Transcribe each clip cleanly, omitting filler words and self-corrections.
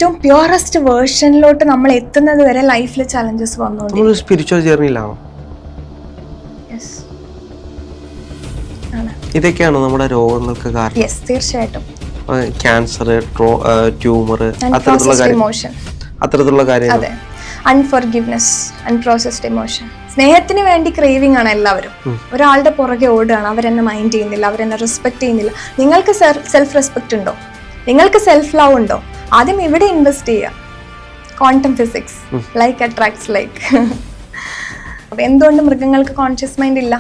ഏറ്റവും പ്യുവറസ്റ്റ് വേർഷനിലോട്ട് നമ്മൾ എത്തുന്നത് വരെ ലൈഫിൽ ചലഞ്ചസ് വന്നുകൊണ്ട് സ്പിരിച്വൽ ജേർണിയിലാണോ? ഇതൊക്കെയാണോ നമ്മുടെ രോഗങ്ങൾക്ക് കാരണം? യെസ്, തീർച്ചയായിട്ടും. ക്യാൻസർ, ട്യൂമർ, അത്തരത്തിലുള്ള കാര്യങ്ങൾ. അതെ, അൺഫോർഗിവ്നെസ്, അൺപ്രോസസ്ഡ് ഇമോഷൻ. സ്നേഹത്തിന് വേണ്ടി ക്രേവിംഗ് ആണ് എല്ലാവരും. ഒരാളുടെ പുറകെ ഓടുകയാണ്, അവരെന്നെ മൈൻഡ് ചെയ്യുന്നില്ല, അവരെന്നെ റെസ്പെക്ട് ചെയ്യുന്നില്ല. നിങ്ങൾക്ക് സെൽഫ് റെസ്പെക്ട് ഉണ്ടോ? നിങ്ങൾക്ക് സെൽഫ് ലവ് ഉണ്ടോ? ആദ്യം ഇവിടെ ഇൻവെസ്റ്റ് ചെയ്യുക. Quantum physics, like attracts like. അപ്പം എന്തുകൊണ്ട് മൃഗങ്ങൾക്ക് കോൺഷ്യസ് മൈൻഡ് ഇല്ല?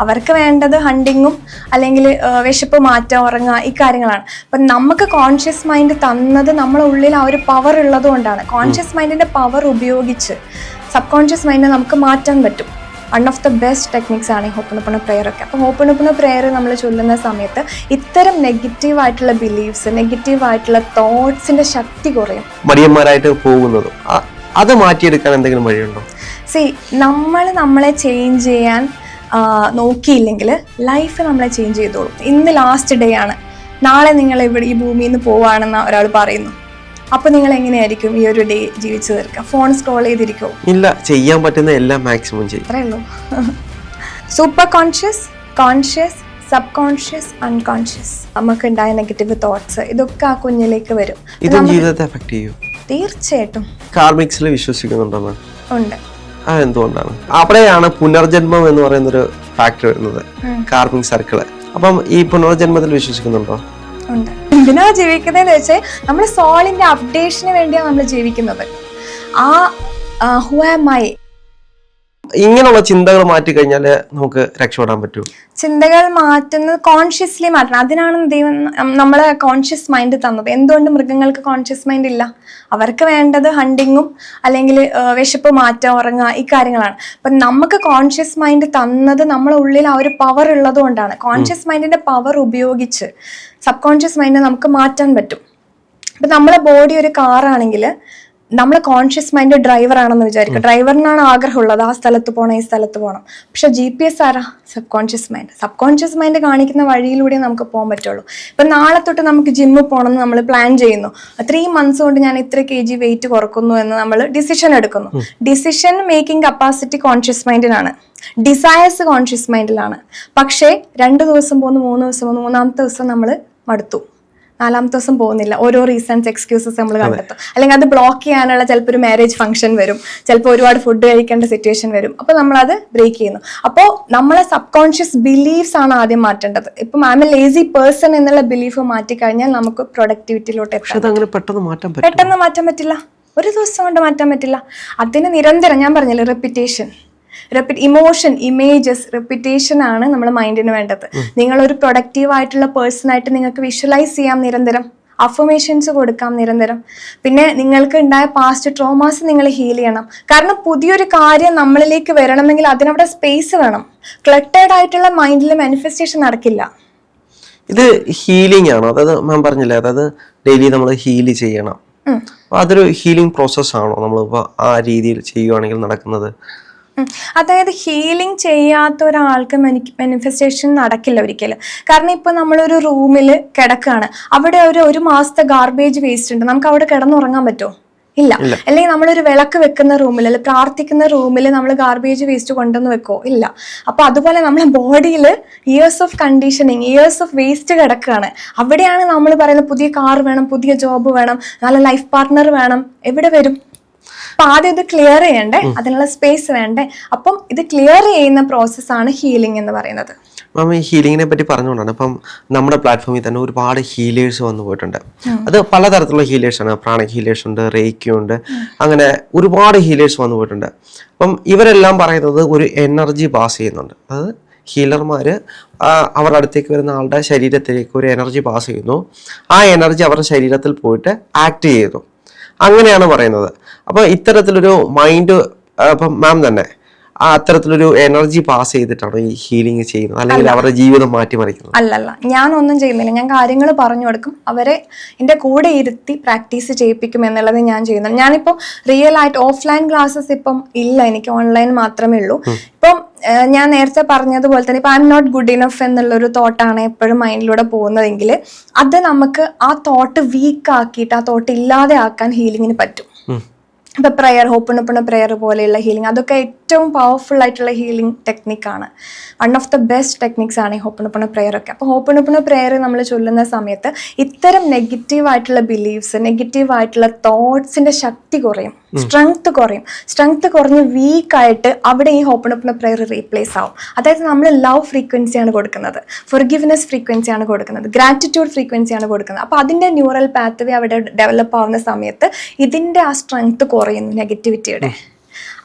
അവർക്ക് വേണ്ടത് ഹണ്ടിങ്ങും അല്ലെങ്കിൽ വിശപ്പ് മാറ്റുക, ഉറങ്ങുക, ഈ കാര്യങ്ങളാണ്. അപ്പം നമുക്ക് കോൺഷ്യസ് മൈൻഡ് തന്നത് നമ്മളെ ഉള്ളിൽ ആ ഒരു പവർ ഉള്ളത് കൊണ്ടാണ്. കോൺഷ്യസ് മൈൻഡിൻ്റെ പവർ ഉപയോഗിച്ച് സബ് കോൺഷ്യസ് മൈൻഡിനെ നമുക്ക് മാറ്റാൻ പറ്റും. One of the best techniques ആണ് ഈ ഹോപ്പണോപ്പണോ പ്രെയർ ഒക്കെ. അപ്പം ഹോപ്പണോപ്പണോ പ്രെയർ നമ്മൾ ചൊല്ലുന്ന സമയത്ത് ഇത്തരം നെഗറ്റീവായിട്ടുള്ള ബിലീഫ്സ്, നെഗറ്റീവായിട്ടുള്ള തോട്ട്സിൻ്റെ ശക്തി കുറയും. മടിയന്മാരായിട്ട് പോകുന്നത് അത് മാറ്റിയെടുക്കാൻ എന്തെങ്കിലും വഴിയുണ്ടോ? നമ്മളെ ചേഞ്ച് ചെയ്യാൻ നോക്കിയില്ലെങ്കിൽ ലൈഫ് നമ്മളെ ചേഞ്ച് ചെയ്തോളും. ഇന്ന് ലാസ്റ്റ് ഡേ ആണ്, നാളെ നിങ്ങൾ ഇവിടെ ഈ ഭൂമിയിൽ നിന്ന് പോവാണെന്ന് ഒരാൾ പറയുന്നു. അപ്പൊ നിങ്ങൾ എങ്ങനെയായിരിക്കും ഈ ഒരു ഡേ ജീവിച്ചു തീർക്കുക? ഫോൺ സ്ക്രോൾ ചെയ്തിരിക്കുമോ? ഇല്ല, ചെയ്യാൻ പറ്റുന്ന എല്ലാം മാക്സിമം ചെയ്യും. അത്രേ ഉള്ളൂ. Super conscious, conscious, sub conscious, unconscious, നമുക്ക് ഉണ്ടായ നെഗറ്റീവ് തോട്ട്സ് ഇതൊക്കെ ആ കുഞ്ഞിലേക്ക് വരും. ഇതും ജീവിതത്തെ അഫക്ട് ചെയ്യും. തീർച്ചയായിട്ടും. കാർമിക്സിൽ വിശ്വസിക്കുന്നുണ്ടോ? ഉണ്ട്. എന്തുകൊണ്ടാണ്? അവിടെയാണ് പുനർജന്മം എന്ന് പറയുന്നൊരു ഫാക്ടർ വരുന്നത്, കാർമിക് സർക്കിള്. അപ്പം ഈ പുനർജന്മത്തിൽ വിശ്വസിക്കുന്നുണ്ടോ? ഉണ്ട്. എന്തിനാ ജീവിക്കുന്നതെന്ന് വെച്ചാൽ നമ്മുടെ സോളിന്റെ അപ്ഡേഷന് വേണ്ടിയാണ് നമ്മൾ ജീവിക്കുന്നത്. ഹു ആം ഐ, ഇങ്ങനെയുള്ള ചിന്തകൾ മാറ്റി കഴിഞ്ഞാൽ നമുക്ക് രക്ഷപ്പെടാൻ പറ്റും. ചിന്തകൾ മാറ്റുന്നത് കോൺഷ്യസ്ലി മാറ്റണം. അതിനാണ് ദൈവം നമ്മളെ കോൺഷ്യസ് മൈൻഡ് തന്നത്. എന്തുകൊണ്ട് മൃഗങ്ങൾക്ക് കോൺഷ്യസ് മൈൻഡ് ഇല്ല? അവർക്ക് വേണ്ടത് ഹണ്ടിങ്ങും അല്ലെങ്കിൽ വിശപ്പ് മാറ്റുക, ഉറങ്ങുക, ഈ കാര്യങ്ങളാണ്. അപ്പം നമുക്ക് കോൺഷ്യസ് മൈൻഡ് തന്നത് നമ്മളെ ഉള്ളിൽ ആ ഒരു പവർ ഉള്ളത് കൊണ്ടാണ്. കോൺഷ്യസ് മൈൻഡിന്റെ പവർ ഉപയോഗിച്ച് സബ് കോൺഷ്യസ് മൈൻഡിനെ നമുക്ക് മാറ്റാൻ പറ്റും. ഇപ്പം നമ്മളെ ബോഡി ഒരു കാറാണെങ്കിൽ നമ്മളെ കോൺഷ്യസ് മൈൻഡ് ഡ്രൈവർ ആണെന്ന് വിചാരിക്കുക. ഡ്രൈവറിനാണ് ആഗ്രഹമുള്ളത് ആ സ്ഥലത്ത് പോകണം, ഈ സ്ഥലത്ത് പോകണം. പക്ഷെ GPS ആരാ? Sub conscious mind. Sub conscious mind കാണിക്കുന്ന വഴിയിലൂടെ നമുക്ക് പോകാൻ പറ്റുള്ളൂ. ഇപ്പം നാളെ തൊട്ട് നമുക്ക് ജിമ്മിൽ പോകണം എന്ന് നമ്മൾ പ്ലാൻ ചെയ്യുന്നു. 3 months കൊണ്ട് ഞാൻ ഇത്ര kg വെയിറ്റ് കുറക്കുന്നു എന്ന് നമ്മൾ ഡിസിഷൻ എടുക്കുന്നു. ഡിസിഷൻ മേക്കിംഗ് കപ്പാസിറ്റി കോൺഷ്യസ് മൈൻഡിനാണ്, ഡിസയേഴ്സ് കോൺഷ്യസ് മൈൻഡിലാണ്. പക്ഷേ 2 ദിവസം പോകുന്നു, 3 ദിവസം പോകുന്നു, 3ാമത്തെ ദിവസം നമ്മൾ മടുത്തു, 4ാമത്തെ ദിവസം പോകുന്നില്ല. ഓരോ റീസൺസ്, എക്സ്ക്യൂസസ് നമ്മൾ കണ്ടെത്തും. അല്ലെങ്കിൽ അത് ബ്ലോക്ക് ചെയ്യാനുള്ള ചിലപ്പോൾ ഒരു മാരേജ് ഫംഗ്ഷൻ വരും, ചിലപ്പോൾ ഒരുപാട് ഫുഡ് കഴിക്കേണ്ട സിറ്റുവേഷൻ വരും. അപ്പോൾ നമ്മളത് ബ്രേക്ക് ചെയ്യുന്നു. അപ്പോൾ നമ്മളെ സബ് കോൺഷ്യസ് ബിലീഫ്സ് ആണ് ആദ്യം മാറ്റേണ്ടത്. ഇപ്പം I M A lazy person എന്നുള്ള ബിലീഫ് മാറ്റിക്കഴിഞ്ഞാൽ നമുക്ക് പ്രൊഡക്ടിവിറ്റിയിലോട്ട് എത്താം. പെട്ടെന്ന് മാറ്റാൻ പറ്റില്ല, ഒരു ദിവസം കൊണ്ട് മാറ്റാൻ പറ്റില്ല. അതിന് നിരന്തരം, ഞാൻ പറഞ്ഞില്ലേ, റെപ്പിറ്റേഷൻ, ഇമോഷൻ, ഇമേജസ്, റെപ്പിറ്റേഷൻ ആണ് നമ്മുടെ മൈൻഡിന് വേണ്ടത്. നിങ്ങളൊരു പ്രൊഡക്റ്റീവ് ആയിട്ടുള്ള പേഴ്സൺ ആയിട്ട് നിങ്ങൾക്ക് വിഷ്വലൈസ് ചെയ്യാം നിരന്തരം, അഫർമേഷൻസ് കൊടുക്കാം നിരന്തരം. പിന്നെ നിങ്ങൾക്ക് ഉണ്ടായ പാസ്റ്റ് ട്രോമാസ് നിങ്ങൾ ഹീൽ ചെയ്യണം. കാരണം പുതിയൊരു കാര്യം നമ്മളിലേക്ക് വരണമെങ്കിൽ അതിനവിടെ സ്പേസ് വേണം. ക്ലട്ടേർഡ് ആയിട്ടുള്ള മൈൻഡിൽ മാനിഫെസ്റ്റേഷൻ നടക്കില്ല. ഇത് ഹീലിംഗ് ആണോ? അതായത് ഞാൻ പറഞ്ഞില്ലേ, അതായത് ഡെയിലി നമ്മൾ ഹീൽ ചെയ്യണം. അതൊരു ഹീലിംഗ് പ്രോസസ് ആണോ നമ്മളിപ്പോൾ ആ രീതിയിൽ ചെയ്യുവാണെങ്കിൽ നടക്കുന്നത്? അതായത് ഹീലിംഗ് ചെയ്യാത്ത ഒരാൾക്ക് മാനിഫെസ്റ്റേഷൻ നടക്കില്ല ഒരിക്കലും. കാരണം ഇപ്പൊ നമ്മളൊരു റൂമിൽ കിടക്കുകയാണ്, അവിടെ ഒരു മാസത്തെ ഗാർബേജ് വേസ്റ്റ് ഉണ്ട്, നമുക്ക് അവിടെ കിടന്നുറങ്ങാൻ പറ്റുമോ? ഇല്ല. അല്ലെങ്കിൽ നമ്മളൊരു വിളക്ക് വെക്കുന്ന റൂമിൽ, അല്ലെങ്കിൽ പ്രാർത്ഥിക്കുന്ന റൂമിൽ നമ്മൾ ഗാർബേജ് വേസ്റ്റ് കൊണ്ടുവന്ന് വെക്കോ? ഇല്ല. അപ്പൊ അതുപോലെ നമ്മളെ ബോഡിയിൽ years of conditioning, years of waste കിടക്കുകയാണ്. അവിടെയാണ് നമ്മൾ പറയുന്നത് പുതിയ കാർ വേണം, പുതിയ ജോബ് വേണം, നല്ല ലൈഫ് പാർട്ട്ണർ വേണം. എവിടെ വരും? അപ്പൊ ആദ്യം ഇത് ക്ലിയർ ചെയ്യണ്ടേ, അതിനുള്ള സ്പേസ് വേണ്ടേ. അപ്പം ഇത് ക്ലിയർ ചെയ്യുന്ന പ്രോസസ്സാണ് ഹീലിംഗ് എന്ന് പറയുന്നത്. മാം, ഈ ഹീലിങ്ങിനെ പറ്റി പറഞ്ഞുകൊണ്ടാണ് ഇപ്പം നമ്മുടെ പ്ലാറ്റ്ഫോമിൽ തന്നെ ഒരുപാട് ഹീലേഴ്സ് വന്നു പോയിട്ടുണ്ട്. അത് പലതരത്തിലുള്ള ഹീലേഴ്സാണ്. പ്രാണിക് ഹീലേഴ്സ് ഉണ്ട്, റേക്കി ഉണ്ട്, അങ്ങനെ ഒരുപാട് ഹീലേഴ്സ് വന്നു പോയിട്ടുണ്ട്. അപ്പം ഇവരെല്ലാം പറയുന്നത് ഒരു എനർജി പാസ് ചെയ്യുന്നുണ്ട്. അത് ഹീലർമാർ അവരുടെ അടുത്തേക്ക് വരുന്ന ആളുടെ ശരീരത്തിലേക്ക് ഒരു എനർജി പാസ് ചെയ്യുന്നു. ആ എനർജി അവരുടെ ശരീരത്തിൽ പോയിട്ട് ആക്ട് ചെയ്യുന്നു, അങ്ങനെയാണ് പറയുന്നത്. അപ്പോൾ ഇത്തരത്തിലൊരു മൈൻഡ്, ഇപ്പം മാം തന്നെ അത്തരത്തിലൊരു എനർജി പാസ് ചെയ്തിട്ടാണ് ഈ ഹീലിംഗ് ചെയ്യുന്നത്, അല്ലെങ്കിൽ അവരുടെ ജീവിതം മാറ്റിമറിക്കുന്നത്? അല്ലല്ല, ഞാനൊന്നും ചെയ്യുന്നില്ല. ഞാൻ കാര്യങ്ങൾ പറഞ്ഞു കൊടുക്കും, അവരെ എൻ്റെ കൂടെ ഇരുത്തി പ്രാക്ടീസ് ചെയ്യിപ്പിക്കും എന്നുള്ളത് ഞാൻ ചെയ്യുന്നത്. ഞാനിപ്പോൾ റിയൽ ആയിട്ട് ഓഫ്ലൈൻ ക്ലാസ്സസ് ഇപ്പം ഇല്ല, എനിക്ക് ഓൺലൈൻ മാത്രമേ ഉള്ളൂ. ഇപ്പം ഞാൻ നേരത്തെ പറഞ്ഞതുപോലെ തന്നെ ഇപ്പൊ I'm not good enough എന്നുള്ളൊരു തോട്ടാണ് എപ്പോഴും മൈൻഡിലൂടെ പോകുന്നതെങ്കിൽ അത് നമുക്ക് ആ തോട്ട് വീക്ക് ആക്കിയിട്ട് ആ തോട്ട് ഇല്ലാതെ ആക്കാൻ ഹീലിങ്ങിന് പറ്റും. ഇപ്പൊ പ്രെയർ, ഹോപ്പണപ്പണ പ്രെയർ പോലെയുള്ള ഹീലിംഗ്, അതൊക്കെ ഏറ്റവും പവർഫുൾ ആയിട്ടുള്ള ഹീലിംഗ് ടെക്നിക്കാണ്. One of the best techniques ആണ് ഈ ഹോപ്പണപ്പണ പ്രെയർ ഒക്കെ. അപ്പോൾ ഹോപ്പണപ്പണ പ്രെയർ നമ്മൾ ചൊല്ലുന്ന സമയത്ത് ഇത്തരം നെഗറ്റീവ് ആയിട്ടുള്ള ബിലീഫ്സ്, നെഗറ്റീവ് ആയിട്ടുള്ള തോട്ട്സിന്റെ ശക്തി കുറയും, സ്ട്രെങ്ത് കുറയും. സ്ട്രെങ്ത് കുറഞ്ഞ് വീക്കായിട്ട് അവിടെ ഈ ഹോപ്പണപ്പണ പ്രെയർ റീപ്ലേസ് ആവും. അതായത് നമ്മൾ ലവ് ഫ്രീക്വൻസിയാണ് കൊടുക്കുന്നത്, ഫൊർഗിവ്നെസ് ഫ്രീക്വൻസിയാണ് കൊടുക്കുന്നത്, ഗ്രാറ്റിറ്റ്യൂഡ് ഫ്രീക്വൻസിയാണ് കൊടുക്കുന്നത്. അപ്പോൾ അതിന്റെ ന്യൂറൽ പാത്വേ അവിടെ ഡെവലപ്പ് ആവുന്ന സമയത്ത് ഇതിന്റെ ആ സ്ട്രെങ്ത് കുറയുന്നു നെഗറ്റിവിറ്റിയുടെ.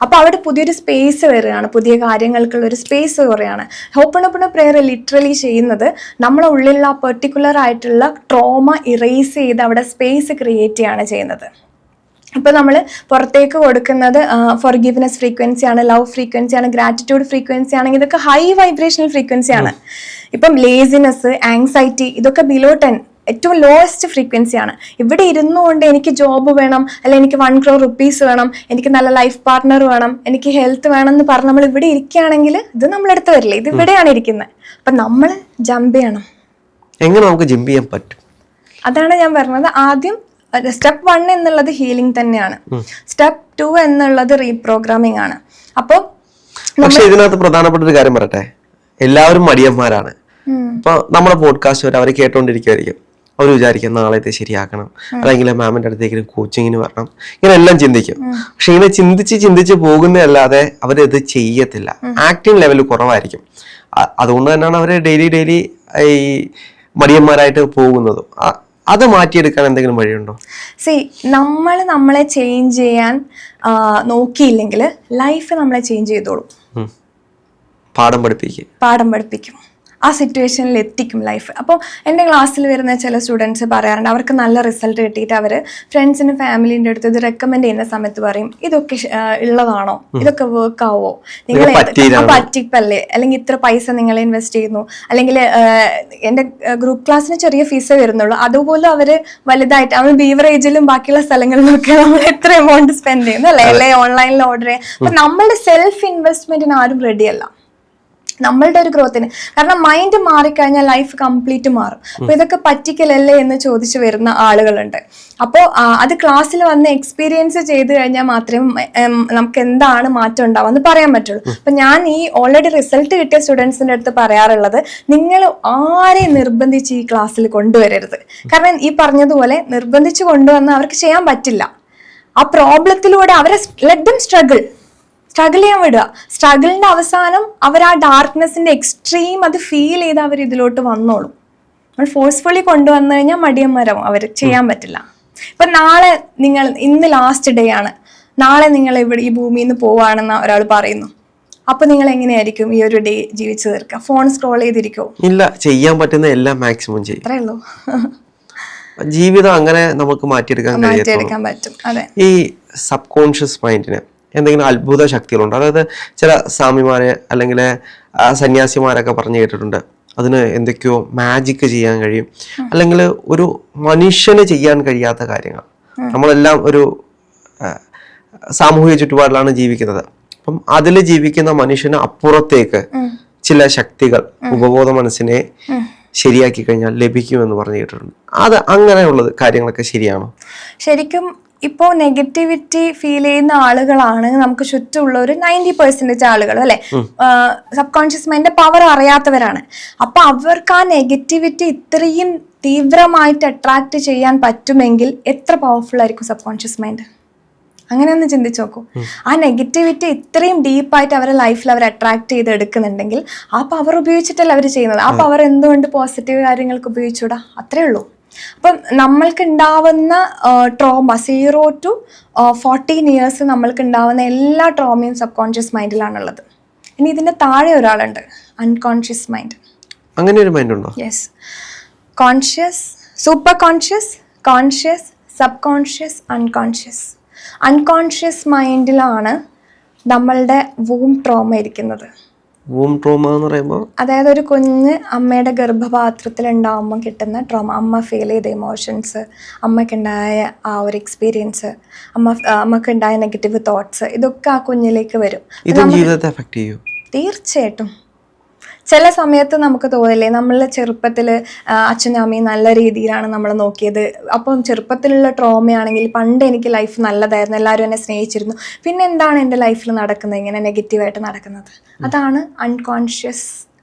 അപ്പൊ അവിടെ പുതിയൊരു സ്പേസ് വരികയാണ്, പുതിയ കാര്യങ്ങൾക്കുള്ള ഒരു സ്പേസ് കുറയാണ്. ഹോപ്പണപ്പണ പ്രെയർ ലിറ്ററലി ചെയ്യുന്നത് നമ്മളെ ഉള്ളിലുള്ള ആ പെർട്ടിക്കുലർ ആയിട്ടുള്ള ട്രോമ ഇറേസ് ചെയ്ത് അവിടെ സ്പേസ് ക്രിയേറ്റ് ചെയ്യാണ് ചെയ്യുന്നത്. ഇപ്പൊ നമ്മൾ പുറത്തേക്ക് കൊടുക്കുന്നത് ഫൊർഗിവ്നെസ് ഫ്രീക്വൻസിയാണ്, ലവ് ഫ്രീക്വൻസിയാണ്, ഗ്രാറ്റിറ്റ്യൂഡ് ഫ്രീക്വൻസി ആണെങ്കിൽ ഇതൊക്കെ ഹൈ വൈബ്രേഷണൽ ഫ്രീക്വൻസിയാണ്. ഇപ്പം ലേസിനെസ്, ആങ്സൈറ്റി ഇതൊക്കെ ബിലോ 10 ഏറ്റവും ലോവസ്റ്റ് ഫ്രീക്വൻസിയാണ്. ഇവിടെ ഇരുന്നുകൊണ്ട് എനിക്ക് ജോബ് വേണം, അല്ലെ എനിക്ക് 1 crore rupees വേണം, എനിക്ക് നല്ല ലൈഫ് പാർട്ട്ണർ വേണം, എനിക്ക് ഹെൽത്ത് വേണം എന്ന് പറഞ്ഞ് നമ്മൾ ഇവിടെ ഇരിക്കുകയാണെങ്കിൽ ഇത് നമ്മളെടുത്ത് വരില്ലേ, ഇത് ഇവിടെയാണ് ഇരിക്കുന്നത്. അപ്പൊ നമ്മൾ ജമ്പ് ചെയ്യണം. എങ്ങനെ നമുക്ക് ജമ്പ് ചെയ്യാൻ പറ്റും? അതാണ് ഞാൻ പറഞ്ഞത്. ആദ്യം സ്റ്റെപ്പ് 1 എന്നുള്ളത് ഹീലിംഗ് തന്നെയാണ്. സ്റ്റെപ്പ് 2 എന്നുള്ളത് റീപ്രോഗ്രാമിംഗ് ആണ്. അപ്പോൾ പക്ഷെ ഇതിനകത്ത് പ്രധാനപ്പെട്ട ഒരു കാര്യം പറയട്ടെ, എല്ലാവരും മടിയന്മാരാണ്. ഇപ്പൊ നമ്മുടെ പോഡ്കാസ്റ്റ് വരെ അവർ കേട്ടോണ്ടിരിക്കുമായിരിക്കും. അവർ വിചാരിക്കും നാളെ ഇത് ശരിയാക്കണം, അല്ലെങ്കിൽ മാമിന്റെ അടുത്തേക്ക് കോച്ചിങ്ങിന് വരണം, ഇങ്ങനെ എല്ലാം ചിന്തിക്കും. പക്ഷെ ഇങ്ങനെ ചിന്തിച്ച് പോകുന്നതല്ലാതെ അവരിത് ചെയ്യത്തില്ല. ആക്ടിങ് ലെവൽ കുറവായിരിക്കും. അതുകൊണ്ട് തന്നെയാണ് അവര് ഡെയിലി ഈ മടിയന്മാരായിട്ട് പോകുന്നതും. അത് മാറ്റിയെടുക്കാൻ എന്തെങ്കിലും വഴിയുണ്ടോ? നമ്മളെ ചേഞ്ച് ചെയ്യാൻ നോക്കിയില്ലെങ്കിൽ ലൈഫ് നമ്മളെ ചേഞ്ച് ചെയ്തോളും. പാഠം പഠിപ്പിക്കും, ആ സിറ്റുവേഷനിൽ എത്തിക്കും ലൈഫ്. അപ്പോൾ എൻ്റെ ക്ലാസ്സിൽ വരുന്ന ചില സ്റ്റുഡൻസ് പറയാറുണ്ട്, അവർക്ക് നല്ല റിസൾട്ട് കിട്ടിയിട്ട് അവർ ഫ്രണ്ട്സിനും ഫാമിലിൻ്റെ അടുത്ത് ഇത് റെക്കമെൻഡ് ചെയ്യുന്ന സമയത്ത് പറയും, ഇതൊക്കെ ഉള്ളതാണോ, ഇതൊക്കെ വർക്ക് ആവോ, നിങ്ങൾ പറ്റിപ്പല്ലേ, അല്ലെങ്കിൽ ഇത്ര പൈസ നിങ്ങൾ ഇൻവെസ്റ്റ് ചെയ്യുന്നു, അല്ലെങ്കിൽ എൻ്റെ ഗ്രൂപ്പ് ക്ലാസ്സിന് ചെറിയ ഫീസേ വരുന്നുള്ളൂ, അതുപോലെ അവർ വലുതായിട്ട് അവർ ബീവറേജിലും ബാക്കിയുള്ള സ്ഥലങ്ങളിലൊക്കെ നമ്മൾ എത്ര എമൗണ്ട് സ്പെൻഡ് ചെയ്യുന്നു അല്ലേ ഓൺലൈനിൽ ഓർഡർ ചെയ്യാം. അപ്പം നമ്മളുടെ സെൽഫ് ഇൻവെസ്റ്റ്മെന്റിന് ആരും റെഡിയല്ല നമ്മളുടെ ഒരു ഗ്രോത്തിന്. കാരണം മൈൻഡ് മാറിക്കഴിഞ്ഞാൽ ലൈഫ് കംപ്ലീറ്റ് മാറും. അപ്പൊ ഇതൊക്കെ പറ്റിക്കലല്ലേ എന്ന് ചോദിച്ചു വരുന്ന ആളുകളുണ്ട്. അപ്പോൾ അത് ക്ലാസ്സിൽ വന്ന് എക്സ്പീരിയൻസ് ചെയ്ത് കഴിഞ്ഞാൽ മാത്രമേ നമുക്ക് എന്താണ് മാറ്റം ഉണ്ടാവുമെന്ന് പറയാൻ പറ്റുള്ളൂ. അപ്പൊ ഞാൻ ഈ ഓൾറെഡി റിസൾട്ട് കിട്ടിയ സ്റ്റുഡൻസിന്റെ അടുത്ത് പറയാറുള്ളത്, നിങ്ങൾ ആരെയും നിർബന്ധിച്ച് ഈ ക്ലാസ്സിൽ കൊണ്ടുവരരുത്. കാരണം ഈ പറഞ്ഞതുപോലെ നിർബന്ധിച്ച് കൊണ്ടുവന്ന് അവർക്ക് ചെയ്യാൻ പറ്റില്ല. ആ പ്രോബ്ലത്തിലൂടെ അവരെ ലെറ്റ് ദം സ്ട്രഗിൾ ചെയ്യാൻ വിടുക. സ്ട്രഗിളിന്റെ അവസാനം അവർ ആ ഡാർക്ക്നെസിന്റെ എക്സ്ട്രീം അത് ഫീൽ ചെയ്ത് അവർ ഇതിലോട്ട് വന്നോളും. നമ്മൾ ഫോഴ്സ്ഫുള്ളി കൊണ്ടുവന്നു കഴിഞ്ഞാൽ മടിയന്മാരാവും, അവർ ചെയ്യാൻ പറ്റില്ല. ഇപ്പൊ നാളെ ഇന്ന് ലാസ്റ്റ് ഡേ ആണ്, നാളെ നിങ്ങൾ ഇവിടെ ഈ ഭൂമിയിൽ നിന്ന് പോവാണെന്ന് ഒരാൾ പറയുന്നു. അപ്പൊ നിങ്ങൾ എങ്ങനെയായിരിക്കും ഈ ഒരു ഡേ ജീവിച്ചു തീർക്കുക? ഫോൺ സ്ക്രോൾ ചെയ്തിരിക്കോ? ഇല്ല, ചെയ്യാൻ പറ്റുന്ന എല്ലാം മാക്സിമം ചെയ്യും. അത്രേ ഉള്ളൂ. ജീവിതം അങ്ങനെ നമുക്ക് മാറ്റിയെടുക്കാൻ പറ്റും. അതെ. ഈ സബ് കോൺഷ്യസ് മൈൻഡിന് എന്തെങ്കിലും അത്ഭുത ശക്തികളുണ്ട്? അതായത് ചില സ്വാമിമാരെ അല്ലെങ്കിൽ സന്യാസിമാരൊക്കെ പറഞ്ഞു കേട്ടിട്ടുണ്ട്, അതിന് എന്തൊക്കെയോ മാജിക് ചെയ്യാൻ കഴിയും, അല്ലെങ്കിൽ ഒരു മനുഷ്യന് ചെയ്യാൻ കഴിയാത്ത കാര്യങ്ങൾ. നമ്മളെല്ലാം ഒരു സാമൂഹിക ചുറ്റുപാടിലാണ് ജീവിക്കുന്നത്. അപ്പം അതിൽ ജീവിക്കുന്ന മനുഷ്യന് അപ്പുറത്തേക്ക് ചില ശക്തികൾ ഉപബോധ മനസ്സിനെ ശരിയാക്കി കഴിഞ്ഞാൽ ലഭിക്കുമെന്ന് പറഞ്ഞു കേട്ടിട്ടുണ്ട്. അത് അങ്ങനെയുള്ളത് കാര്യങ്ങളൊക്കെ ശരിയാണോ? ശരിക്കും ഇപ്പോൾ നെഗറ്റിവിറ്റി ഫീൽ ചെയ്യുന്ന ആളുകളാണ് നമുക്ക് ചുറ്റുമുള്ള ഒരു 90% ആളുകൾ അല്ലെ. സബ് കോൺഷ്യസ് മൈൻഡിന്റെ പവർ അറിയാത്തവരാണ്. അപ്പൊ അവർക്ക് ആ നെഗറ്റിവിറ്റി ഇത്രയും തീവ്രമായിട്ട് അട്രാക്ട് ചെയ്യാൻ പറ്റുമെങ്കിൽ എത്ര പവർഫുൾ ആയിരിക്കും സബ് കോൺഷ്യസ് മൈൻഡ്? അങ്ങനെ ഒന്ന് ചിന്തിച്ചു നോക്കൂ. ആ നെഗറ്റിവിറ്റി ഇത്രയും ഡീപ്പായിട്ട് അവരുടെ ലൈഫിൽ അവർ അട്രാക്ട് ചെയ്ത് എടുക്കുന്നുണ്ടെങ്കിൽ ആ പവർ ഉപയോഗിച്ചിട്ടല്ല അവർ ചെയ്യുന്നത്. ആ പവർ എന്തുകൊണ്ട് പോസിറ്റീവ് കാര്യങ്ങൾക്ക് ഉപയോഗിച്ചൂടാ? അത്രേ ഉള്ളൂ. അപ്പം നമ്മൾക്ക് ഉണ്ടാവുന്ന ട്രോമ 0 to 14 years നമ്മൾക്ക് ഉണ്ടാവുന്ന എല്ലാ ട്രോമയും സബ് കോൺഷ്യസ് മൈൻഡിലാണുള്ളത്. ഇനി ഇതിന്റെ താഴെ ഒരാളുണ്ട്, അൺകോൺഷ്യസ് മൈൻഡ്. അങ്ങനെ ഒരു മൈൻഡ് ഉണ്ടോ? Yes. Conscious, super conscious, conscious, sub conscious, unconscious. Unconscious മൈൻഡിലാണ് നമ്മളുടെ വൂം ട്രോമ ഇരിക്കുന്നത്. വൂം ട്രോമ എന്ന് പറയുമ്പോൾ അതായത് ഒരു കുഞ്ഞ് അമ്മയുടെ ഗർഭപാത്രത്തിൽ ഉണ്ടാവുമ്പോൾ കിട്ടുന്ന ട്രോമ, അമ്മ ഫീൽ ചെയ്ത ഇമോഷൻസ്, അമ്മയ്ക്കുണ്ടായ ആ ഒരു എക്സ്പീരിയൻസ്, അമ്മക്കുണ്ടായ നെഗറ്റീവ് തോട്ട്സ്, ഇതൊക്കെ ആ കുഞ്ഞിലേക്ക് വരും. ഇതും ജീവിതത്തെ അഫക്ട് ചെയ്യും. തീർച്ചയായിട്ടും. ചില സമയത്ത് നമുക്ക് തോന്നില്ലേ, നമ്മളെ ചെറുപ്പത്തിൽ അച്ഛനും അമ്മയും നല്ല രീതിയിലാണ് നമ്മൾ നോക്കിയത്. അപ്പം ചെറുപ്പത്തിലുള്ള ട്രോമയാണെങ്കിൽ പണ്ട് എനിക്ക് ലൈഫ് നല്ലതായിരുന്നു, എല്ലാവരും എന്നെ സ്നേഹിച്ചിരുന്നു, പിന്നെ എന്താണ് എൻ്റെ ലൈഫിൽ നടക്കുന്നത് ഇങ്ങനെ നെഗറ്റീവായിട്ട് നടക്കുന്നത്? അതാണ് അൺകോൺഷ്യസ്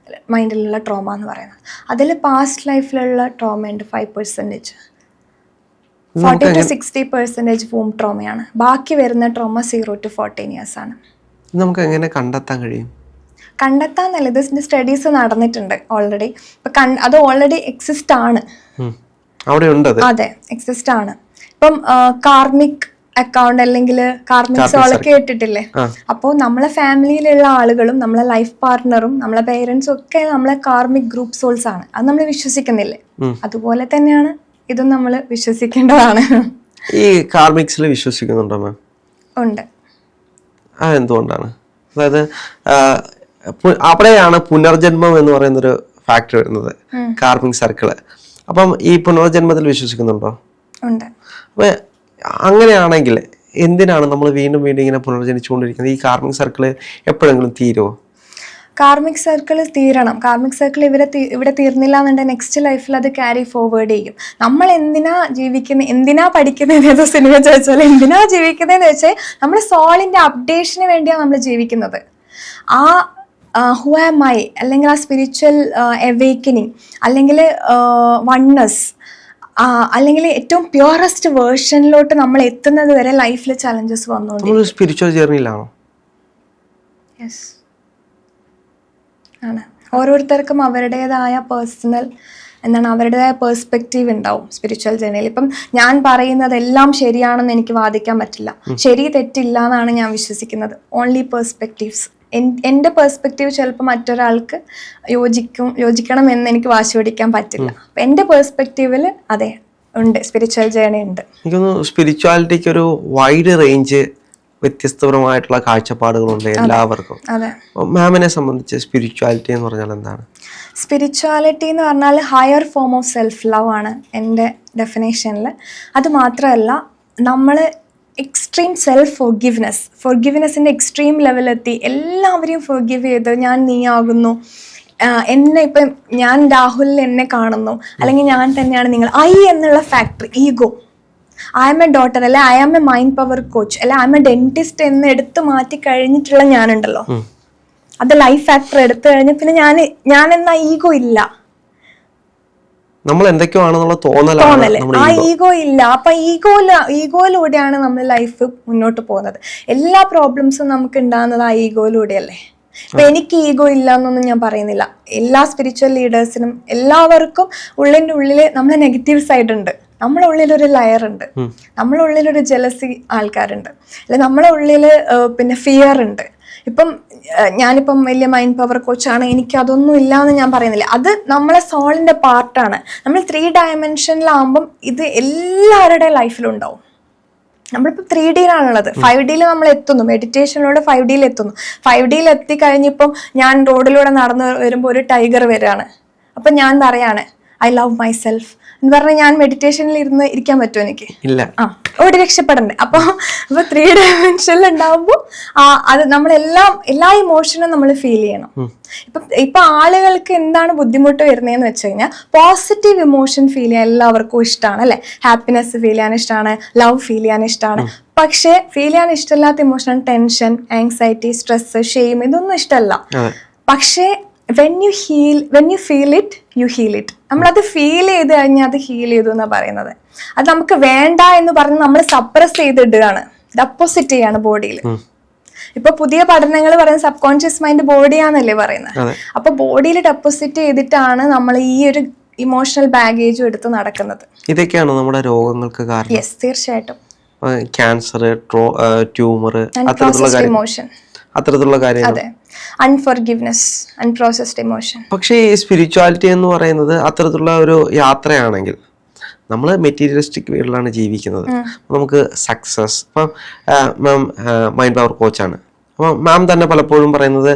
മൈൻഡിലുള്ള ട്രോമ എന്ന് പറയുന്നത്. അതിൽ പാസ്റ്റ് ലൈഫിലുള്ള ട്രോമ ഉണ്ട് 5%. 40-60% വൂം ട്രോമയാണ്. ബാക്കി വരുന്ന ട്രോമ 0 to 14 years ആണ്. നമുക്ക് എങ്ങനെ കണ്ടെത്താൻ കഴിയും? കണ്ടെത്താന്നല്ല, ഇതിന്റെ സ്റ്റഡീസ് നടന്നിട്ടുണ്ട് ഓൾറെഡി. അത് ഓൾറെഡി എക്സിസ്റ്റ് ആണ്, അതെ എക്സിസ്റ്റ് ആണ്. ഇപ്പം കാർമിക് അക്കൗണ്ട് അല്ലെങ്കിൽ കാർമിക് സോൾ കേട്ടിട്ടില്ലേ? അപ്പോൾ നമ്മളെ ഫാമിലിയിലുള്ള ആളുകളും നമ്മളെ ലൈഫ് പാർട്ട്ണറും നമ്മളെ പേരൻസും ഒക്കെ നമ്മളെ കാർമിക് ഗ്രൂപ്പ് സോൾസ് ആണ്. അത് നമ്മൾ വിശ്വസിക്കുന്നില്ലേ? അതുപോലെ തന്നെയാണ് ഇതും നമ്മൾ വിശ്വസിക്കേണ്ടതാണ്. ഈ കാർമിക്സിൽ വിശ്വസിക്കുന്നുണ്ടോ മാം? ഉണ്ട്. എന്തുകൊണ്ടാണ്? അതായത് അവിടെയാണ് പുനർജന്മം എന്ന് പറയുന്നൊരു ഫാക്ടർ വരുന്നത്, കാർമിക് സർക്കിള്. അപ്പം ഈ പുനർജന്മത്തിൽ വിശ്വസിക്കുന്നുണ്ടോ? ഉണ്ട്. അപ്പൊ അങ്ങനെയാണെങ്കിൽ എന്തിനാണ് നമ്മൾ വീണ്ടും വീണ്ടും ഇങ്ങനെ പുനർജനിച്ചുകൊണ്ടിരിക്കുന്നത്? ഈ കാർമിക് സർക്കിള് എപ്പോഴെങ്കിലും തീരുമോ? കാർമിക് സർക്കിൾ തീരണം. കാർമിക് സർക്കിൾ ഇവിടെ തീർന്നില്ല എന്നുണ്ടെങ്കിൽ നെക്സ്റ്റ് ലൈഫിൽ അത് ക്യാരി ഫോർവേഡ് ചെയ്യും. നമ്മൾ എന്തിനാ ജീവിക്കുന്നത്, എന്തിനാ പഠിക്കുന്നത്, ഏതോ സിനിമ ചോദിച്ചാൽ എന്തിനാ ജീവിക്കുന്നതെന്ന് വെച്ചാൽ നമ്മുടെ സോളിന്റെ അപ്ഡേഷന് വേണ്ടിയാണ് നമ്മൾ ജീവിക്കുന്നത്. ആ ഹു ആം ഐ അല്ലെങ്കിൽ ആ സ്പിരിച്വൽ അവേക്കനിങ് അല്ലെങ്കിൽ വൺനെസ് അല്ലെങ്കിൽ ഏറ്റവും പ്യുവറസ്റ്റ് വേർഷനിലോട്ട് നമ്മൾ എത്തുന്നത് വരെ ലൈഫിൽ ചലഞ്ചസ് വന്നുകൊണ്ട് സ്പിരിച്വൽ ജേർണിയിലാണോ? യെസ് ആണ്. ഓരോരുത്തർക്കും അവരുടേതായ പേഴ്സണൽ അവരുടേതായ പേഴ്സ്പെക്റ്റീവ് ഉണ്ടാവും സ്പിരിച്വൽ ജേർണിയിൽ. ഇപ്പം ഞാൻ പറയുന്നതെല്ലാം ശരിയാണെന്ന് എനിക്ക് വാദിക്കാൻ പറ്റില്ല. ശരി തെറ്റില്ല എന്നാണ് ഞാൻ വിശ്വസിക്കുന്നത്. Only perspectives. എൻ്റെ പേഴ്സ്പെക്റ്റീവ് ചിലപ്പോൾ മറ്റൊരാൾക്ക് യോജിക്കണം എന്ന് എനിക്ക് വാശി പിടിക്കാൻ പറ്റില്ല. അപ്പം എൻ്റെ പേഴ്സ്പെക്റ്റീവിൽ അതെ ഉണ്ട്, സ്പിരിച്വൽ ജേർണി ഉണ്ട്. എനിക്കൊന്ന് സ്പിരിച്വാലിറ്റിക്ക് ഒരു വൈഡ് റേഞ്ച് വ്യത്യസ്തപരമായിട്ടുള്ള കാഴ്ചപ്പാടുകളുണ്ട് എല്ലാവർക്കും. മാമിനെ സംബന്ധിച്ച് സ്പിരിച്വാലിറ്റി എന്ന് പറഞ്ഞാൽ എന്താണ്? സ്പിരിച്വാലിറ്റി എന്ന് പറഞ്ഞാൽ higher form of self love ആണ് എൻ്റെ ഡെഫിനേഷനിൽ. അത് മാത്രമല്ല, നമ്മൾ എക്സ്ട്രീം സെൽഫ് ഫോർഗിവ്നെസ്സിൻ്റെ എക്സ്ട്രീം ലെവലെത്തി എല്ലാവരെയും ഫോർഗിവ് ചെയ്ത് ഞാൻ നീയാകുന്നു, എന്നെ ഇപ്പം ഞാൻ രാഹുലിൽ എന്നെ കാണുന്നു, അല്ലെങ്കിൽ ഞാൻ തന്നെയാണ് നിങ്ങൾ, ഐ എന്നുള്ള factor, ego, I am a daughter അല്ലെ I am a mind power coach അല്ലെ ഐ ആം എ ഡെന്റിസ്റ്റ് എന്ന് എടുത്ത് മാറ്റി കഴിഞ്ഞിട്ടുള്ള ഞാനുണ്ടല്ലോ, അത് ലൈഫ് ഫാക്ടർ എടുത്തു കഴിഞ്ഞ പിന്നെ ഞാൻ എന്ന ഈഗോ ഇല്ല. നമ്മൾ എന്തൊക്കെയാണെന്നുള്ള തോന്നല് ആ ഈഗോ ഇല്ല. അപ്പൊ ഈഗോയിലൂടെയാണ് നമ്മൾ ലൈഫ് മുന്നോട്ട് പോകുന്നത്. എല്ലാ പ്രോബ്ലംസും നമുക്ക് ഉണ്ടാകുന്നത് ആ ഈഗോയിലൂടെയല്ലേ. ഇപ്പൊ എനിക്ക് ഈഗോ ഇല്ല എന്നൊന്നും ഞാൻ പറയുന്നില്ല. എല്ലാ സ്പിരിച്വൽ ലീഡേഴ്സിനും എല്ലാവർക്കും ഉള്ളിൻ്റെ ഉള്ളില് നമ്മളെ നെഗറ്റീവ് സൈഡ് ഉണ്ട്. നമ്മളെ ഉള്ളിലൊരു ലയർ ഉണ്ട്, നമ്മളെ ഉള്ളിലൊരു ജലസി ആൾക്കാരുണ്ട്, അല്ലെ നമ്മളെ ഉള്ളില് പിന്നെ ഫിയർ ഉണ്ട്. ഇപ്പം ഞാനിപ്പം വലിയ മൈൻഡ് പവർ കോച്ചാണ്, എനിക്ക് അതൊന്നും ഇല്ല എന്ന് ഞാൻ പറയുന്നില്ല. അത് നമ്മളെ സോളിന്റെ പാർട്ടാണ്. നമ്മൾ 3 dimensionലാകുമ്പം ഇത് എല്ലാവരുടെ ലൈഫിലും ഉണ്ടാവും. നമ്മളിപ്പോൾ 3Dയിലാണുള്ളത്. 5Dയിൽ നമ്മൾ എത്തുന്നു, മെഡിറ്റേഷനിലൂടെ 5Dയിൽ എത്തുന്നു. 5Dയിൽ എത്തിക്കഴിഞ്ഞിപ്പം ഞാൻ റോഡിലൂടെ നടന്നു വരുമ്പോൾ ഒരു ടൈഗർ വരികയാണ്. അപ്പം ഞാൻ പറയാണ് ഐ ലവ് മൈ സെൽഫ് എന്ന് പറഞ്ഞാൽ ഞാൻ മെഡിറ്റേഷനിൽ ഇരിക്കാൻ പറ്റുമോ? എനിക്ക് ഇല്ല. ഓടി രക്ഷപ്പെടണ്ടേ? അപ്പൊ 3 dimensionൽ ഉണ്ടാവുമ്പോൾ അത് എല്ലാ ഇമോഷനും നമ്മൾ ഫീൽ ചെയ്യണം. ഇപ്പൊ ആളുകൾക്ക് എന്താണ് ബുദ്ധിമുട്ട് വരുന്നതെന്ന് വെച്ച് കഴിഞ്ഞാൽ പോസിറ്റീവ് ഇമോഷൻ ഫീൽ ചെയ്യാൻ എല്ലാവർക്കും ഇഷ്ടമാണ് അല്ലെ. ഹാപ്പിനെസ് ഫീൽ ചെയ്യാൻ ഇഷ്ടമാണ്, ലവ് ഫീൽ ചെയ്യാൻ ഇഷ്ടമാണ്. പക്ഷെ ഫീൽ ചെയ്യാൻ ഇഷ്ടമില്ലാത്ത emotion tension, anxiety, stress, shame, ഇതൊന്നും ഇഷ്ടമല്ല. പക്ഷേ when you feel it, you heal it. നമ്മളത് ഫീൽ ചെയ്ത് കഴിഞ്ഞാൽ അത് ഹീൽ ചെയ്തു എന്നാണ് പറയുന്നത്. അത് നമുക്ക് വേണ്ട എന്ന് പറഞ്ഞ് നമ്മൾ സപ്രസ് ചെയ്തിടുകയാണ്, ഡെപ്പോസിറ്റ് ചെയ്യാണ് ബോഡിയിൽ. ഇപ്പൊ പുതിയ പഠനങ്ങൾ പറയുന്നത് സബ് കോൺഷ്യസ് മൈൻഡ് ബോഡിയാന്നല്ലേ പറയുന്നത്. അപ്പൊ ബോഡിയിൽ ഡെപ്പോസിറ്റ് ചെയ്തിട്ടാണ് നമ്മൾ ഈ ഒരു ഇമോഷണൽ ബാഗേജും എടുത്ത് നടക്കുന്നത്. ഇതൊക്കെയാണോ നമ്മുടെ രോഗങ്ങൾക്ക് കാരണം? യെസ്, തീർച്ചയായിട്ടും. ക്യാൻസർ, ട്യൂമർ, അത്തരത്തിലുള്ള കാര്യങ്ങൾ, അൺഫോർഗിവ്നെസ്, അൺപ്രോസസ്ഡ് ഇമോഷൻ. പക്ഷേ ഈ സ്പിരിച്വാലിറ്റി എന്ന് പറയുന്നത് അത്തരത്തിലുള്ള ഒരു യാത്രയാണെങ്കിൽ നമ്മൾ മെറ്റീരിയലിസ്റ്റിക് വേൾഡിലാണ് ജീവിക്കുന്നത്. നമുക്ക് സക്സസ്, ഇപ്പം മാം മൈൻഡ് പവർ കോച്ചാണ്. അപ്പം മാം തന്നെ പലപ്പോഴും പറയുന്നത്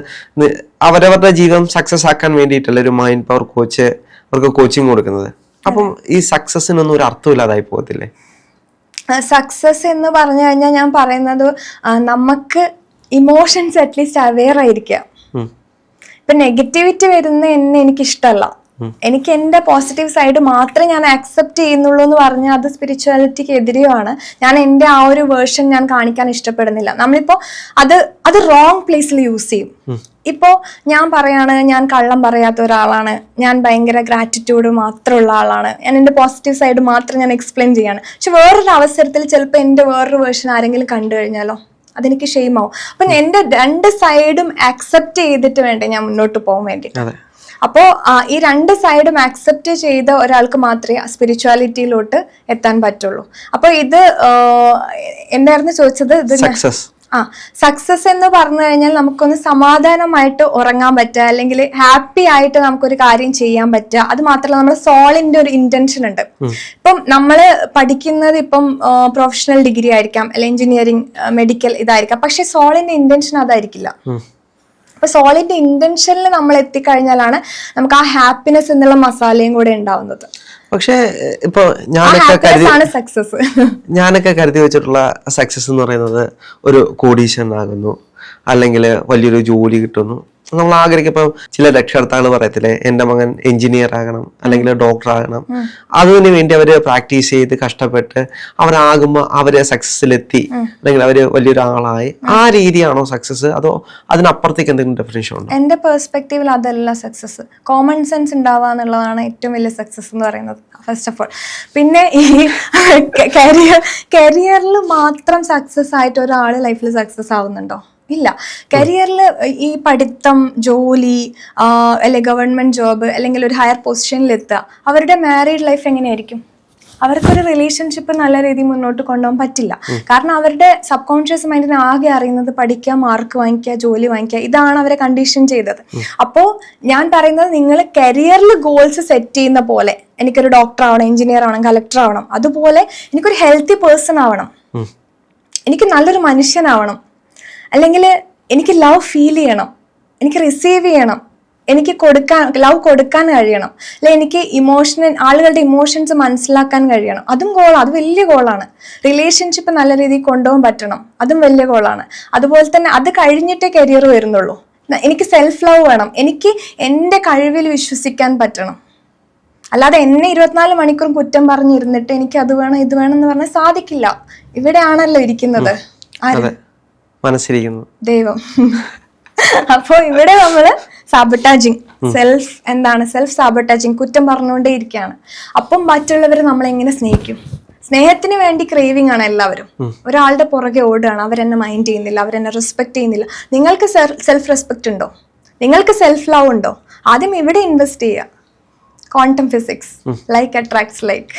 അവരവരുടെ ജീവിതം സക്സസ് ആക്കാൻ വേണ്ടിയിട്ടല്ല ഒരു മൈൻഡ് പവർ കോച്ച് അവർക്ക് കോച്ചിങ് കൊടുക്കുന്നത്. അപ്പം ഈ സക്സസിനൊന്നും ഒരു അർത്ഥമില്ലാതായി പോകത്തില്ലേ? സക്സസ് എന്ന് പറഞ്ഞു കഴിഞ്ഞാൽ ഞാൻ പറയുന്നത് നമുക്ക് ഇമോഷൻസ് അറ്റ്ലീസ്റ്റ് അവെയർ ആയിരിക്കാം. ഇപ്പൊ നെഗറ്റിവിറ്റി വരുന്ന എന്നെ എനിക്ക് ഇഷ്ടമല്ല. എനിക്ക് എന്റെ പോസിറ്റീവ് സൈഡ് മാത്രമേ ഞാൻ അക്സെപ്റ്റ് ചെയ്യുന്നുള്ളൂ എന്ന് പറഞ്ഞാൽ അത് സ്പിരിച്വാലിറ്റിക്ക് എതിരെയാണ്. ഞാൻ എന്റെ ആ ഒരു വേർഷൻ ഞാൻ കാണിക്കാൻ ഇഷ്ടപ്പെടുന്നില്ല. നമ്മളിപ്പോ അത് റോങ് പ്ലേസിൽ യൂസ് ചെയ്യും. ഇപ്പോ ഞാൻ പറയാണ് ഞാൻ കള്ളം പറയാത്ത ഒരാളാണ്, ഞാൻ ഭയങ്കര ഗ്രാറ്റിറ്റ്യൂഡ് മാത്രമുള്ള ആളാണ്, ഞാൻ എന്റെ പോസിറ്റീവ് സൈഡ് മാത്രം ഞാൻ എക്സ്പ്ലെയിൻ ചെയ്യാണ്. പക്ഷെ വേറൊരു അവസരത്തിൽ ചിലപ്പോൾ എന്റെ വേറൊരു വേർഷൻ ആരെങ്കിലും കണ്ടു കഴിഞ്ഞാലോ അതെനിക്ക് ഷെയിം ആവും. അപ്പൊ എന്റെ രണ്ട് സൈഡും അക്സെപ്റ്റ് ചെയ്തിട്ട് വേണ്ടേ ഞാൻ മുന്നോട്ട് പോകാൻ വേണ്ടിയിട്ട്. അപ്പോ ഈ രണ്ട് സൈഡും ആക്സെപ്റ്റ് ചെയ്ത ഒരാൾക്ക് മാത്രമേ സ്പിരിച്വാലിറ്റിയിലോട്ട് എത്താൻ പറ്റുള്ളൂ. അപ്പൊ ഇത് എന്തായിരുന്നു ചോദിച്ചത്? ഇത് സക്സസ് എന്ന് പറഞ്ഞു കഴിഞ്ഞാൽ നമുക്കൊന്ന് സമാധാനമായിട്ട് ഉറങ്ങാൻ പറ്റുക, അല്ലെങ്കിൽ ഹാപ്പി ആയിട്ട് നമുക്കൊരു കാര്യം ചെയ്യാൻ പറ്റുക. അത് മാത്രമല്ല നമ്മുടെ സോളിന്റെ ഒരു ഇന്റൻഷൻ ഉണ്ട്. ഇപ്പം നമ്മള് പഠിക്കുന്നത് ഇപ്പം പ്രൊഫഷണൽ ഡിഗ്രി ആയിരിക്കാം, അല്ലെങ്കിൽ എഞ്ചിനീയറിംഗ്, മെഡിക്കൽ ഇതായിരിക്കാം. പക്ഷെ സോളിന്റെ ഇന്റൻഷൻ അതായിരിക്കില്ല. അപ്പൊ സോളിന്റെ ഇന്റൻഷനിൽ നമ്മൾ എത്തിക്കഴിഞ്ഞാലാണ് നമുക്ക് ആ ഹാപ്പിനെസ് എന്നുള്ള മസാലയും കൂടെ ഉണ്ടാവുന്നത്. പക്ഷേ ഇപ്പൊ ഞാനൊക്കെ കരുതി വെച്ചിട്ടുള്ള സക്സസ് എന്ന് പറയുന്നത് ഒരു കോടീശ്വരനാകുന്നു, അല്ലെങ്കിൽ വലിയൊരു ജോലി കിട്ടുന്നു. നമ്മൾ ആഗ്രഹിക്കും. ഇപ്പം ചില രക്ഷകർത്താക്കൾ പറയത്തില്ലേ, എന്റെ മകൻ എഞ്ചിനീയർ ആകണം അല്ലെങ്കിൽ ഡോക്ടർ ആകണം. അതിനു വേണ്ടി അവര് പ്രാക്ടീസ് ചെയ്ത് കഷ്ടപ്പെട്ട് അവരാകുമ്പോ അവര് സക്സസിലെത്തി, അല്ലെങ്കിൽ അവര് വലിയൊരു ആളായി. ആ രീതിയാണോ സക്സസ്, അതോ അതിനപ്പുറത്തേക്ക് എന്തെങ്കിലും ഡെഫിനേഷൻ ഉണ്ടോ? എന്റെ പെർസ്പെക്റ്റീവിൽ അതല്ല സക്സസ്. കോമൺ സെൻസ് ഉണ്ടാവുക എന്നുള്ളതാണ് ഏറ്റവും വലിയ സക്സസ് എന്ന് പറയുന്നത്, ഫസ്റ്റ് ഓഫ് ഓൾ. പിന്നെ ഈ കരിയറിൽ മാത്രം സക്സസ് ആയിട്ട് ഒരാള് ലൈഫിൽ സക്സസ് ആവുന്നുണ്ടോ? ഇല്ല. കരിയറിൽ ഈ പഠിത്തം, ജോലി, അല്ലെ ഗവൺമെന്റ് ജോബ്, അല്ലെങ്കിൽ ഒരു ഹയർ പൊസിഷനിൽ എത്തുക, അവരുടെ മാരീഡ് ലൈഫ് എങ്ങനെയായിരിക്കും? അവർക്കൊരു റിലേഷൻഷിപ്പ് നല്ല രീതിയിൽ മുന്നോട്ട് കൊണ്ടുപോകാൻ പറ്റില്ല. കാരണം അവരുടെ സബ് കോൺഷ്യസ് മൈൻഡിന് ആകെ അറിയുന്നത് പഠിക്കുക, മാർക്ക് വാങ്ങിക്കുക, ജോലി വാങ്ങിക്കുക, ഇതാണ് അവരെ കണ്ടീഷൻ ചെയ്തത്. അപ്പോ ഞാൻ പറയുന്നത്, നിങ്ങൾ കരിയറിൽ ഗോൾസ് സെറ്റ് ചെയ്യുന്ന പോലെ, എനിക്കൊരു ഡോക്ടർ ആവണം, എഞ്ചിനീയർ ആവണം, കളക്ടർ ആവണം, അതുപോലെ എനിക്കൊരു ഹെൽത്തി പേഴ്സൺ ആവണം, എനിക്ക് നല്ലൊരു മനുഷ്യനാവണം, അല്ലെങ്കിൽ എനിക്ക് ലവ് ഫീൽ ചെയ്യണം, എനിക്ക് റിസീവ് ചെയ്യണം, എനിക്ക് ലവ് കൊടുക്കാൻ കഴിയണം, അല്ലെ എനിക്ക് ആളുകളുടെ ഇമോഷൻസ് മനസ്സിലാക്കാൻ കഴിയണം. അതും ഗോളാണ്, അത് വലിയ ഗോളാണ്. റിലേഷൻഷിപ്പ് നല്ല രീതിയിൽ കൊണ്ടുപോകാൻ പറ്റണം, അതും വലിയ ഗോളാണ്. അതുപോലെ തന്നെ അത് കഴിഞ്ഞിട്ടേ കരിയർ വരുന്നുള്ളൂ. എനിക്ക് സെൽഫ് ലവ് വേണം, എനിക്ക് എൻ്റെ കഴിവിൽ വിശ്വസിക്കാൻ പറ്റണം. അല്ലാതെ എന്നെ 24 മണിക്കൂർ കുറ്റം പറഞ്ഞിരുന്നിട്ട് എനിക്ക് അത് വേണം ഇത് വേണം എന്ന് പറഞ്ഞാൽ സാധിക്കില്ല. ഇവിടെയാണല്ലോ ഇരിക്കുന്നത് മനസ്സിരിക്കുന്നു ദൈവം. അപ്പോ ഇവിടെ നമ്മള് സാബോട്ടാജിങ്, സെൽഫ് സാബോട്ടാജിങ്, കുറ്റം പറഞ്ഞുകൊണ്ടേ ഇരിക്കുകയാണ്. അപ്പം മറ്റുള്ളവരെ നമ്മളെങ്ങനെ സ്നേഹിക്കും? സ്നേഹത്തിന് വേണ്ടി ക്രേവിംഗ് ആണ് എല്ലാവരും. ഒരാളുടെ പുറകെ ഓടുകയാണ്, അവരെന്നെ മൈൻഡ് ചെയ്യുന്നില്ല, അവരെന്നെ റെസ്പെക്ട് ചെയ്യുന്നില്ല. നിങ്ങൾക്ക് സെൽഫ് റെസ്പെക്ട് ഉണ്ടോ? നിങ്ങൾക്ക് സെൽഫ് ലവ് ഉണ്ടോ? ആദ്യം ഇവിടെ ഇൻവെസ്റ്റ് ചെയ്യുക. Quantum physics, like attracts like.